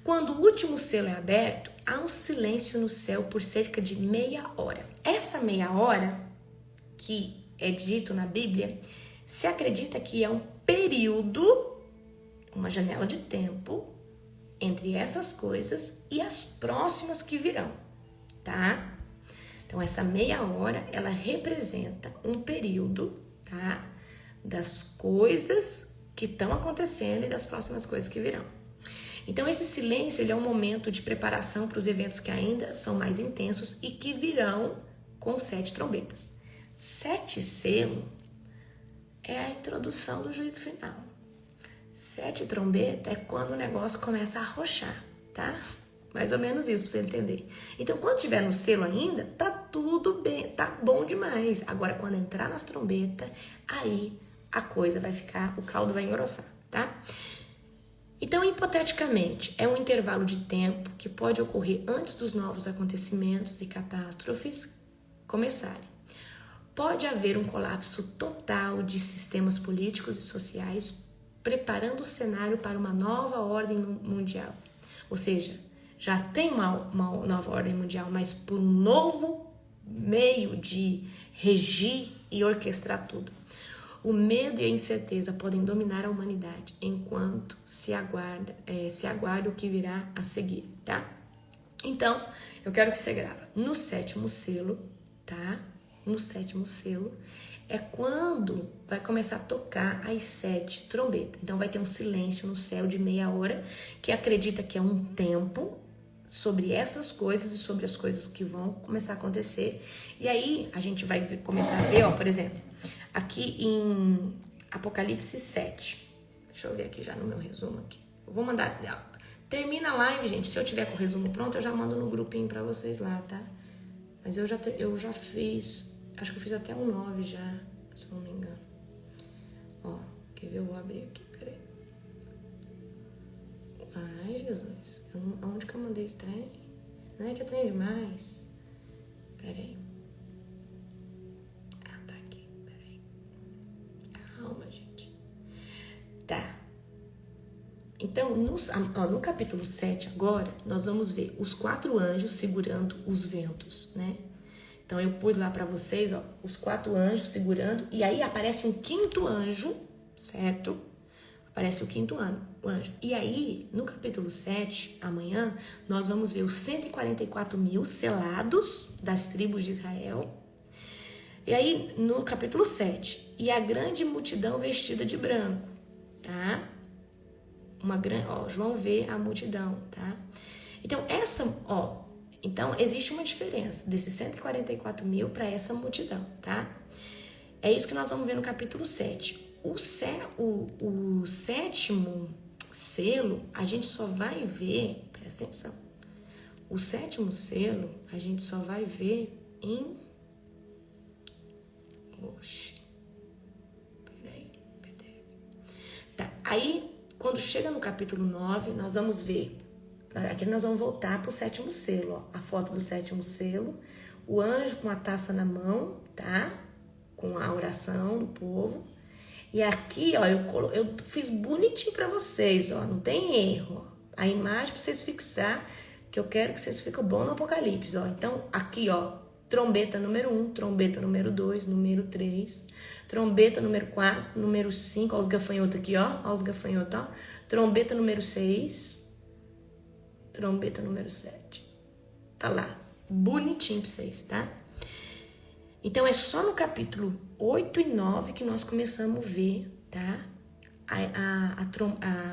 Quando o último selo é aberto, há um silêncio no céu por cerca de meia hora. Essa meia hora, que é dito na Bíblia, se acredita que é um período, uma janela de tempo, entre essas coisas e as próximas que virão, tá? Então, essa meia hora, ela representa um período, tá? Das coisas que estão acontecendo e das próximas coisas que virão. Então, esse silêncio, ele é um momento de preparação para os eventos que ainda são mais intensos e que virão com 7 trombetas. 7 selo é a introdução do juízo final. 7 trombeta é quando o negócio começa a arrochar, tá? Mais ou menos isso, pra você entender. Então, quando tiver no selo ainda, tá tudo bem, tá bom demais. Agora, quando entrar nas trombetas, aí a coisa vai ficar, o caldo vai engrossar, tá? Então, hipoteticamente, é um intervalo de tempo que pode ocorrer antes dos novos acontecimentos e catástrofes começarem. Pode haver um colapso total de sistemas políticos e sociais, preparando o cenário para uma nova ordem mundial. Ou seja, já tem uma nova ordem mundial, mas por um novo meio de regir e orquestrar tudo. O medo e a incerteza podem dominar a humanidade enquanto se aguarda o que virá a seguir, tá? Então, eu quero que você grava no sétimo selo, tá? No sétimo selo é quando vai começar a tocar as 7 trombetas. Então, vai ter um silêncio no céu de meia hora, que acredita que é um tempo sobre essas coisas e sobre as coisas que vão começar a acontecer. E aí, a gente vai começar a ver, ó, por exemplo, aqui em Apocalipse 7. Deixa eu ver aqui já no meu resumo aqui. Eu vou mandar... Termina a live, gente. Se eu tiver com o resumo pronto, eu já mando no grupinho pra vocês lá, tá? Mas eu já fiz... Acho que eu fiz até um 9 já, se eu não me engano. Ó, quer ver? Eu vou abrir aqui, peraí. Ai, Jesus. Aonde que eu mandei esse trem? Não é que é trem demais. Peraí. Ah, tá aqui. Peraí. Calma, gente. Tá. Então, no capítulo 7 agora, nós vamos ver os 4 anjos segurando os ventos, né? Então, eu pus lá pra vocês, ó, os 4 anjos segurando, e aí aparece um 5º anjo, certo? Aparece o 5º anjo. E aí, no capítulo 7, amanhã, nós vamos ver os 144 mil selados das tribos de Israel. E aí, no capítulo 7, e a grande multidão vestida de branco, tá? João vê a multidão, tá? Então, Então, existe uma diferença desses 144 mil para essa multidão, tá? É isso que nós vamos ver no capítulo 7. O sétimo selo, a gente só vai ver, presta atenção, o sétimo selo, a gente só vai ver em... Oxe, peraí. Tá, aí, quando chega no capítulo 9, nós vamos ver, aqui nós vamos voltar para o sétimo selo, ó, a foto do sétimo selo, o anjo com a taça na mão, tá? Com a oração do povo. E aqui, ó, eu fiz bonitinho para vocês, ó, não tem erro, ó. A imagem para vocês fixar, que eu quero que vocês fiquem bom no Apocalipse, ó. Então, aqui, ó, trombeta número 1, trombeta número 2, número 3, trombeta número 4, número 5, ó, os gafanhotos aqui, ó, os gafanhotos, ó. Trombeta número 6, trombeta número 7. Tá lá, bonitinho pra vocês, tá? Então, é só no capítulo 8 e 9 que nós começamos a ver, tá?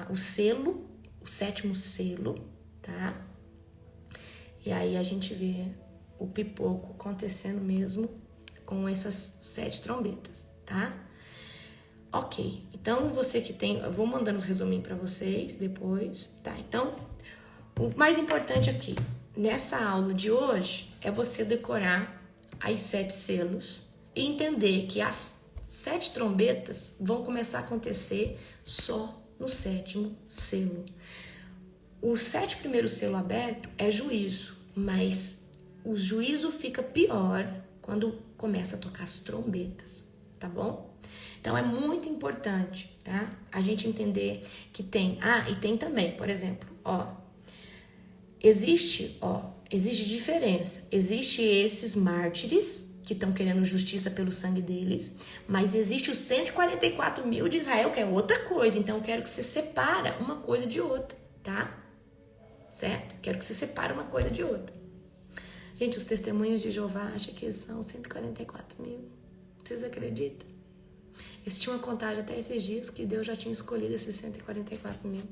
O selo, o sétimo selo, tá? E aí a gente vê o pipoco acontecendo mesmo com essas 7 trombetas, tá? Ok, então você que tem... Eu vou mandando os resuminhos para vocês depois, tá? Então, o mais importante aqui, nessa aula de hoje, é você decorar as 7 selos e entender que as 7 trombetas vão começar a acontecer só no 7º selo. O 7 primeiro selo aberto é juízo, mas o juízo fica pior quando começa a tocar as trombetas, tá bom? Então é muito importante, tá? A gente entender que tem... e tem também, por exemplo, existe diferença. Existe esses mártires que estão querendo justiça pelo sangue deles, mas existe os 144 mil de Israel, que é outra coisa. Então eu quero que você separe uma coisa de outra, tá? Certo? Quero que você separe uma coisa de outra. Gente, os testemunhos de Jeová acham que são 144 mil. Vocês acreditam? Eles tinham uma contagem até esses dias que Deus já tinha escolhido esses 144 mil.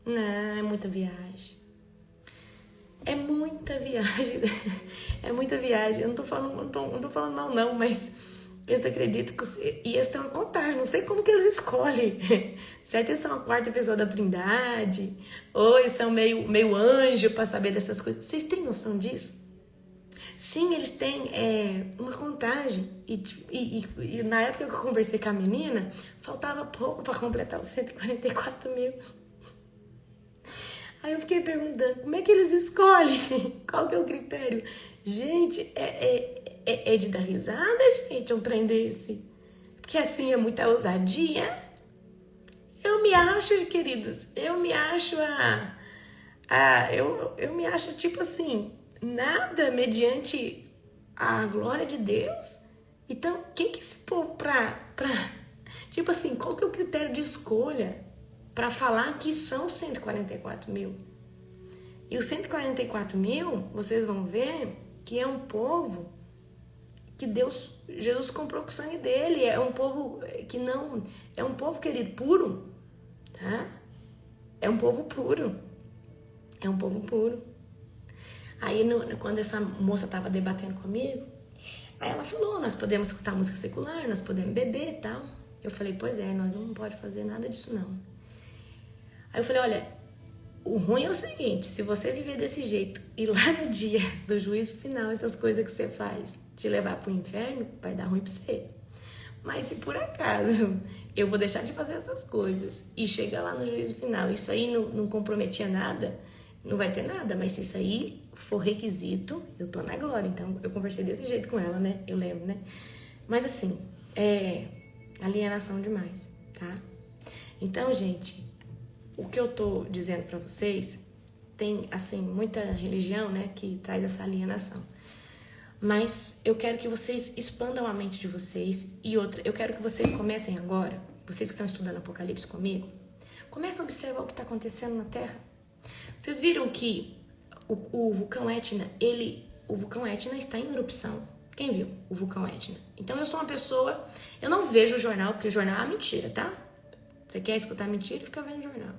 Não, é muita viagem. É muita viagem. É muita viagem. Eu não tô falando mal, não, mas eles acreditam que... E eles têm uma contagem, não sei como que eles escolhem. Certo? Eles são a 4ª pessoa da Trindade, ou eles são meio anjo para saber dessas coisas. Vocês têm noção disso? Sim, eles têm uma contagem. E na época que eu conversei com a menina, faltava pouco para completar os 144 mil. Aí eu fiquei perguntando, como é que eles escolhem? Qual que é o critério? Gente, é de dar risada, gente, um trem desse. Porque assim é muita ousadia. Eu me acho, queridos, eu me acho eu me acho tipo assim, nada mediante a glória de Deus. Então, quem que esse povo tipo assim, qual que é o critério de escolha para falar que são 144 mil? E os 144 mil, vocês vão ver que é um povo que Jesus comprou com o sangue dele. É um povo que não... É um povo, querido, puro, tá? É um povo puro. É um povo puro. Aí, quando essa moça estava debatendo comigo, aí ela falou, nós podemos escutar música secular, nós podemos beber e tal. Eu falei, pois é, nós não podemos fazer nada disso, não. Aí eu falei, olha, o ruim é o seguinte, se você viver desse jeito e lá no dia do juízo final, essas coisas que você faz te levar pro inferno, vai dar ruim pra você. Mas se por acaso eu vou deixar de fazer essas coisas e chegar lá no juízo final, isso aí não comprometia nada, não vai ter nada. Mas se isso aí for requisito, eu tô na glória. Então eu conversei desse jeito com ela, né? Eu lembro, né? Mas assim, alienação demais, tá? Então, gente, o que eu tô dizendo pra vocês, tem, assim, muita religião, né, que traz essa alienação. Mas eu quero que vocês expandam a mente de vocês. E outra, eu quero que vocês comecem agora, vocês que estão estudando Apocalipse comigo, comecem a observar o que está acontecendo na Terra. Vocês viram que o vulcão Etna, o vulcão Etna está em erupção. Quem viu o vulcão Etna? Então eu sou uma pessoa, eu não vejo o jornal, porque o jornal é mentira, tá? Você quer escutar mentira, fica vendo jornal.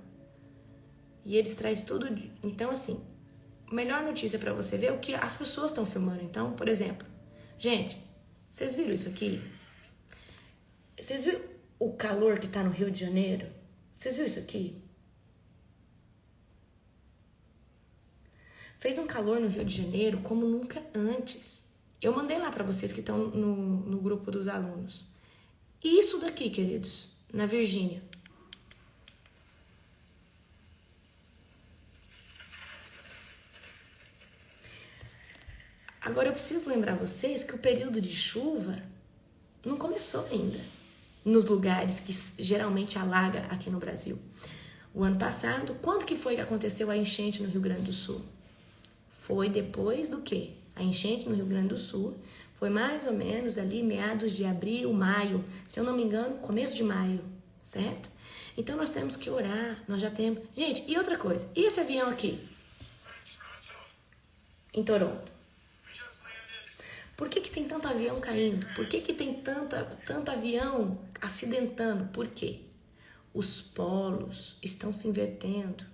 E eles trazem tudo. Então, assim, melhor notícia para você ver é o que as pessoas estão filmando. Então, por exemplo, gente, vocês viram isso aqui? Vocês viram o calor que tá no Rio de Janeiro? Vocês viram isso aqui? Fez um calor no Rio de Janeiro como nunca antes. Eu mandei lá para vocês que estão no grupo dos alunos. E isso daqui, queridos, na Virgínia. Agora eu preciso lembrar vocês que o período de chuva não começou ainda nos lugares que geralmente alaga aqui no Brasil. O ano passado, quando que foi que aconteceu a enchente no Rio Grande do Sul? Foi depois do quê? A enchente no Rio Grande do Sul foi mais ou menos ali meados de abril, maio, se eu não me engano, começo de maio, certo? Então nós temos que orar, nós já temos... Gente, e outra coisa, e esse avião aqui? Em Toronto? Por que tem tanto avião caindo? Por que tem tanto avião acidentando? Por quê? Os polos estão se invertendo.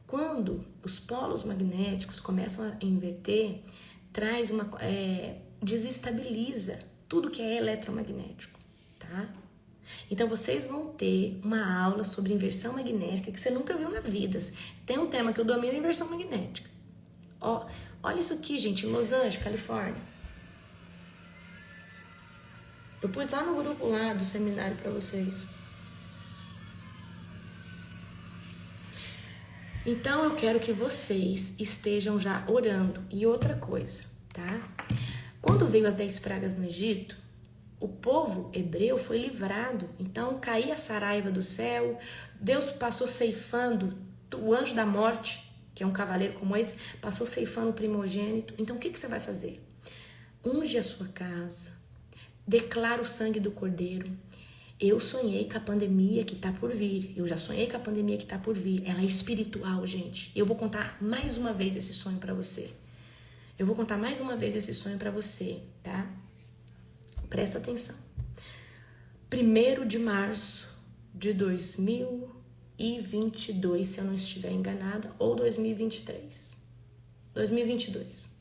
Quando os polos magnéticos começam a inverter, traz desestabiliza tudo que é eletromagnético, tá? Então vocês vão ter uma aula sobre inversão magnética que você nunca viu na vida. Tem um tema que eu domino, inversão magnética. Ó, olha isso aqui, gente, em Los Angeles, Califórnia. Eu pus lá no grupo lá do seminário para vocês. Então eu quero que vocês estejam já orando. E outra coisa, tá? Quando veio as 10 pragas no Egito, o povo hebreu foi livrado. Então caía a saraiva do céu, Deus passou ceifando, o anjo da morte, que é um cavaleiro como esse, passou ceifando o primogênito. Então o que você vai fazer? Unge a sua casa, declara o sangue do cordeiro. Eu sonhei com a pandemia que tá por vir. Eu já sonhei com a pandemia que tá por vir. Ela é espiritual, gente. Eu vou contar mais uma vez esse sonho pra você. Eu vou contar mais uma vez esse sonho pra você, tá? Presta atenção. 1º de março de 2022, se eu não estiver enganada, ou 2023. 2022.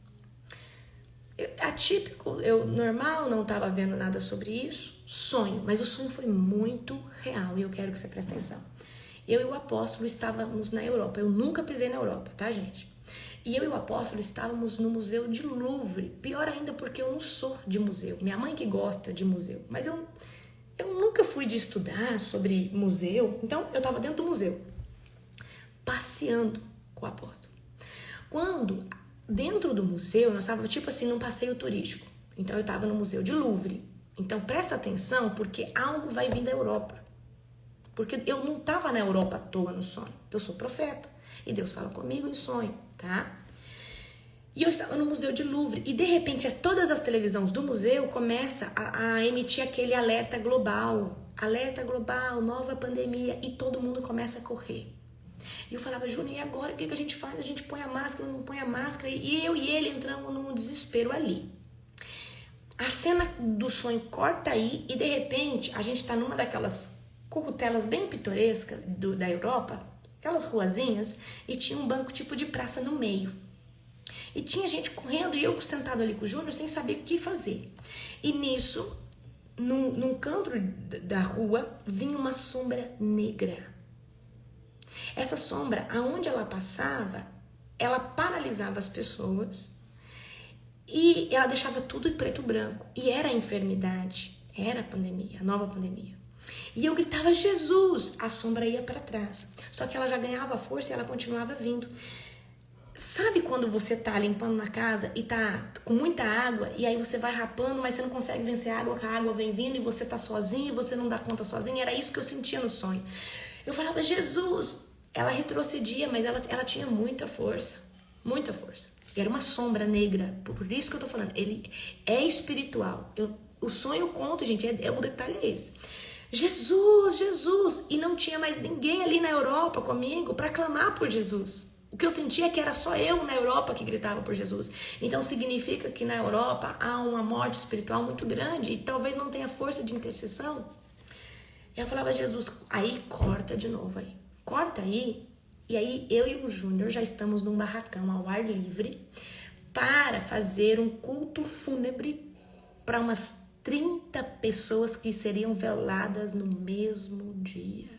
Atípico, eu normal, não estava vendo nada sobre isso, sonho, mas o sonho foi muito real e eu quero que você preste atenção. Eu e o apóstolo estávamos na Europa, eu nunca pisei na Europa, tá, gente? E eu e o apóstolo estávamos no Museu de Louvre, pior ainda porque eu não sou de museu, minha mãe que gosta de museu, mas eu nunca fui de estudar sobre museu, então eu estava dentro do museu, passeando com o apóstolo. Quando... Dentro do museu, nós estávamos tipo assim num passeio turístico. Então eu estava no Museu de Louvre. Então presta atenção porque algo vai vir da Europa. Porque eu não estava na Europa à toa no sonho. Eu sou profeta. E Deus fala comigo em sonho, tá? E eu estava no Museu de Louvre. E de repente todas as televisões do museu começam a emitir aquele alerta global. Alerta global, nova pandemia. E todo mundo começa a correr. E eu falava, Júnior, e agora o que a gente faz? A gente põe a máscara, não põe a máscara? E eu e ele entramos num desespero ali. A cena do sonho corta aí e de repente a gente tá numa daquelas currutelas bem pitorescas da Europa, aquelas ruazinhas, e tinha um banco tipo de praça no meio. E tinha gente correndo e eu sentado ali com o Júnior sem saber o que fazer. E nisso, num canto da rua, vinha uma sombra negra. Essa sombra, aonde ela passava, ela paralisava as pessoas e ela deixava tudo em preto e branco. E era a enfermidade, era a pandemia, a nova pandemia. E eu gritava, Jesus! A sombra ia para trás. Só que ela já ganhava força e ela continuava vindo. Sabe quando você tá limpando na casa e tá com muita água e aí você vai rapando, mas você não consegue vencer a água, que a água vem vindo e você tá sozinho e você não dá conta sozinho? Era isso que eu sentia no sonho. Eu falava, Jesus! Ela retrocedia, mas ela tinha muita força. Muita força. E era uma sombra negra. Por isso que eu tô falando. Ele é espiritual. O sonho, eu conto, gente. O detalhe é esse. Jesus, Jesus. E não tinha mais ninguém ali na Europa comigo para clamar por Jesus. O que eu sentia é que era só eu na Europa que gritava por Jesus. Então significa que na Europa há uma morte espiritual muito grande e talvez não tenha força de intercessão. E eu falava, Jesus, aí corta de novo aí. Corta aí E aí eu e o Júnior já estamos num barracão ao ar livre para fazer um culto fúnebre para umas 30 pessoas que seriam veladas no mesmo dia.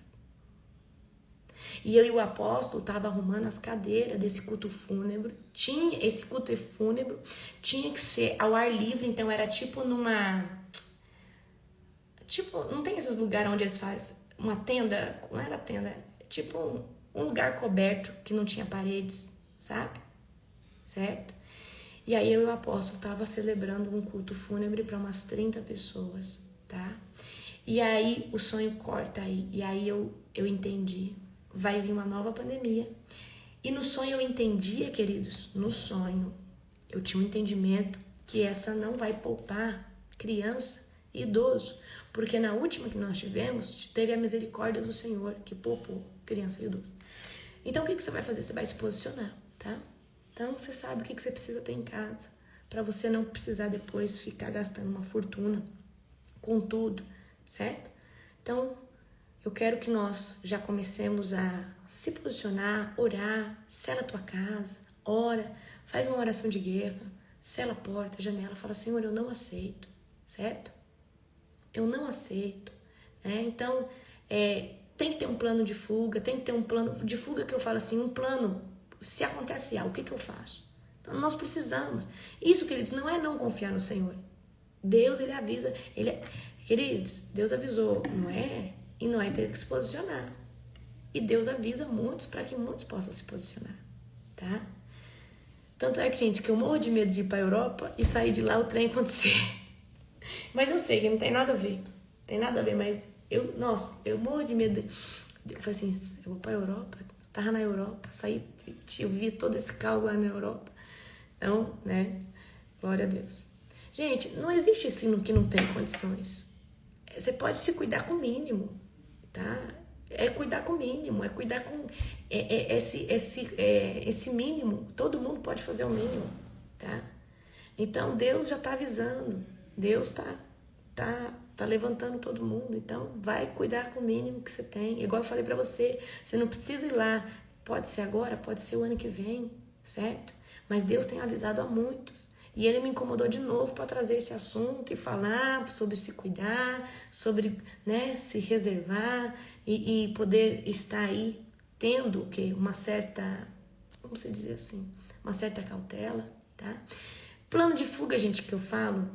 E eu e o apóstolo estavam arrumando as cadeiras desse culto fúnebre. Esse culto fúnebre tinha que ser ao ar livre, então era tipo numa... Tipo, não tem esses lugares onde eles fazem uma tenda? Não era tenda, tipo um lugar coberto que não tinha paredes, sabe? Certo? E aí eu e o apóstolo tava celebrando um culto fúnebre para umas 30 pessoas, tá? E aí o sonho corta aí. E aí eu entendi. Vai vir uma nova pandemia. E no sonho eu entendia, queridos, no sonho eu tinha um entendimento que essa não vai poupar criança e idoso. Porque na última que nós tivemos, teve a misericórdia do Senhor que poupou criança e idoso. Então o que você vai fazer? Você vai se posicionar, tá? Então você sabe o que você precisa ter em casa para você não precisar depois ficar gastando uma fortuna com tudo, certo? Então eu quero que nós já comecemos a se posicionar, orar, sela a tua casa, ora, faz uma oração de guerra, sela a porta, a janela, fala, Senhor, eu não aceito, certo? Eu não aceito, né? Então, tem que ter um plano de fuga, tem que ter um plano de fuga que eu falo assim, um plano, se acontece algo, o que eu faço? Então, nós precisamos. Isso, queridos, não é não confiar no Senhor. Deus, Ele avisa, queridos, Deus avisou Noé, e Noé teve que se posicionar. E Deus avisa muitos para que muitos possam se posicionar, tá? Tanto é que, gente, que eu morro de medo de ir para a Europa e sair de lá o trem acontecer. Mas eu sei que não tem nada a ver. Tem nada a ver, mas eu morro de medo. Eu falei assim, eu vou pra Europa. Eu tava na Europa, saí, eu vi todo esse caos lá na Europa. Então, né, glória a Deus. Gente, não existe ensino que não tem condições. Você pode se cuidar com o mínimo, tá? É cuidar com o mínimo, é cuidar com esse mínimo. Todo mundo pode fazer o mínimo, tá? Então, Deus já tá avisando. Deus tá levantando todo mundo. Então, vai cuidar com o mínimo que você tem. Igual eu falei pra você, você não precisa ir lá. Pode ser agora, pode ser o ano que vem, certo? Mas Deus tem avisado a muitos. E Ele me incomodou de novo para trazer esse assunto e falar sobre se cuidar, sobre, né, se reservar e poder estar aí tendo o quê? Uma certa, vamos dizer assim, uma certa cautela, tá? Plano de fuga, gente, que eu falo,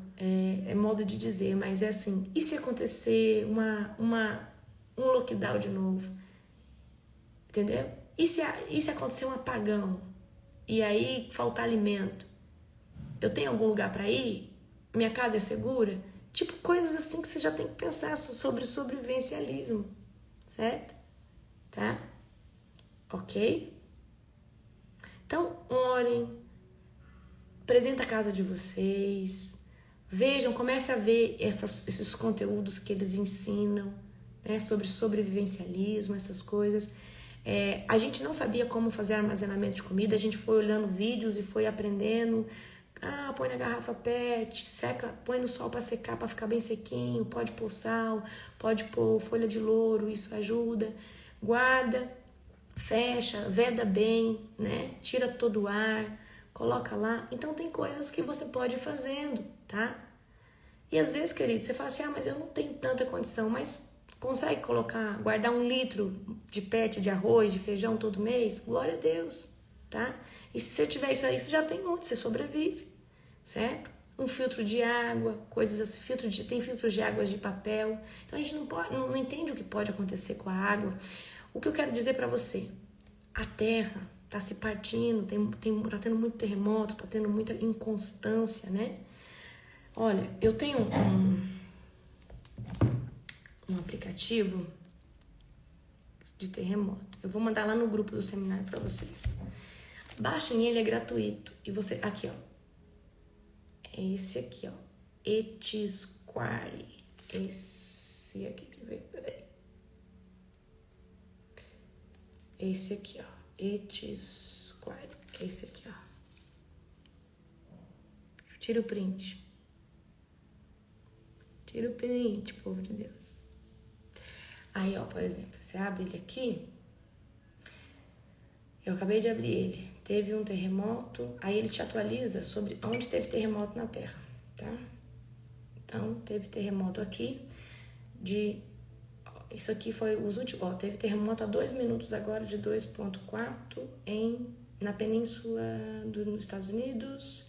é modo de dizer, mas é assim, e se acontecer um lockdown de novo? Entendeu? E se acontecer um apagão? E aí faltar alimento? Eu tenho algum lugar para ir? Minha casa é segura? Tipo, coisas assim que você já tem que pensar sobre sobrevivencialismo, certo? Tá? Ok? Então, orem, apresenta a casa de vocês, vejam, comece a ver esses conteúdos que eles ensinam, né, sobre sobrevivencialismo, essas coisas. A gente não sabia como fazer armazenamento de comida, a gente foi olhando vídeos e foi aprendendo. Põe na garrafa PET, seca, põe no sol para secar, para ficar bem sequinho, pode pôr sal, pode pôr folha de louro, isso ajuda. Guarda, fecha, veda bem, né? Tira todo o ar, coloca lá. Então tem coisas que você pode ir fazendo, tá? E às vezes, querido, você fala assim, mas eu não tenho tanta condição, mas consegue guardar 1 litro de PET de arroz, de feijão todo mês? Glória a Deus, tá? E se você tiver isso aí, você já tem muito, você sobrevive, certo? Um filtro de água, coisas assim, tem filtros de água de papel. Então a gente não entende o que pode acontecer com a água. O que eu quero dizer para você, a terra tá se partindo, tá tendo muito terremoto, tá tendo muita inconstância, né? Olha, eu tenho um aplicativo de terremoto. Eu vou mandar lá no grupo do seminário para vocês. Baixem ele, é gratuito. E você, aqui, ó. É esse aqui, ó. Etisquare. Esse aqui, peraí. Esse aqui, ó. Etisquare. Esse aqui, ó. Tira o print. Tira o print, povo de Deus. Aí, ó, por exemplo, você abre ele aqui. Eu acabei de abrir ele. Teve um terremoto, aí ele te atualiza sobre onde teve terremoto na Terra, tá? Então, teve terremoto aqui isso aqui foi os últimos, teve terremoto há 2 minutos agora de 2,4 na península nos Estados Unidos,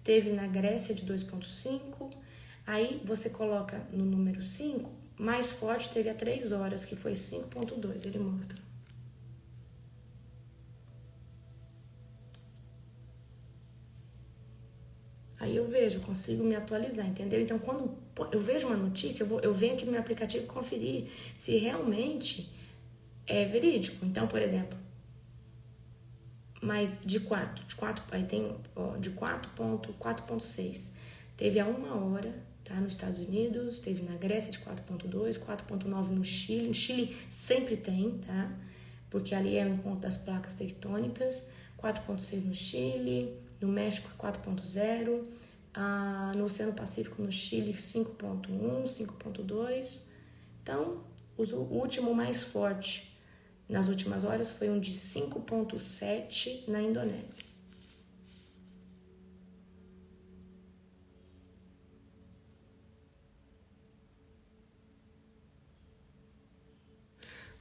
teve na Grécia de 2,5, aí você coloca no número 5, mais forte teve há 3 horas, que foi 5,2, ele mostra. Aí eu vejo, consigo me atualizar, entendeu? Então, quando eu vejo uma notícia, eu venho aqui no meu aplicativo conferir se realmente é verídico. Então, por exemplo, mas de 4, aí tem de 4,6. Teve há 1 hora, tá? Nos Estados Unidos, teve na Grécia de 4,2, 4,9 no Chile. No Chile sempre tem, tá? Porque ali é o encontro das placas tectônicas. 4,6 no Chile, no México 4,0, no Oceano Pacífico no Chile 5,1, 5,2. Então, o último mais forte nas últimas horas foi um de 5,7 na Indonésia.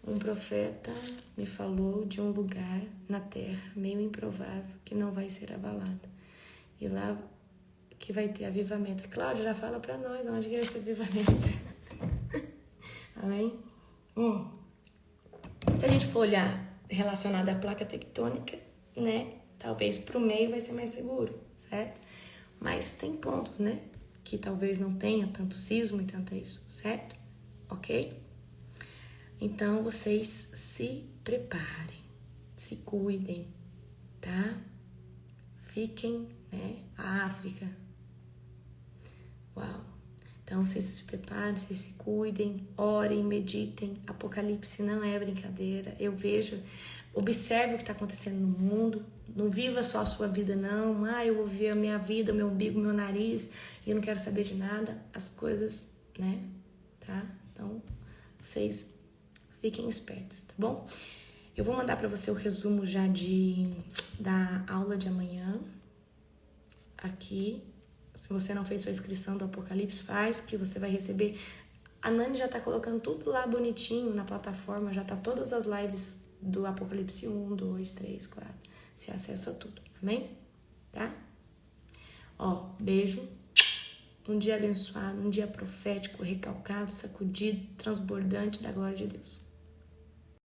Um profeta me falou de um lugar na terra meio improvável que não vai ser abalado. E lá que vai ter avivamento. Cláudia, já fala para nós onde que é esse avivamento. Amém? Se a gente for olhar relacionado à placa tectônica, né? Talvez pro meio vai ser mais seguro, certo? Mas tem pontos, né? Que talvez não tenha tanto sismo e tanto isso, certo? Ok? Então, vocês se preparem, se cuidem, tá? Fiquem, né? A África. Uau! Então, vocês se preparem, vocês se cuidem, orem, meditem. Apocalipse não é brincadeira. Eu vejo, observe o que está acontecendo no mundo. Não viva só a sua vida, não. Eu vou viver a minha vida, o meu umbigo, o meu nariz, e eu não quero saber de nada. As coisas, né? Tá? Então, vocês fiquem espertos, tá bom? Eu vou mandar para você o resumo já da aula de amanhã. Aqui. Se você não fez sua inscrição do Apocalipse, faz, que você vai receber. A Nani já tá colocando tudo lá bonitinho na plataforma, já tá todas as lives do Apocalipse 1, 2, 3, 4. Você acessa tudo, amém? Tá? Beijo. Um dia abençoado, um dia profético, recalcado, sacudido, transbordante da glória de Deus.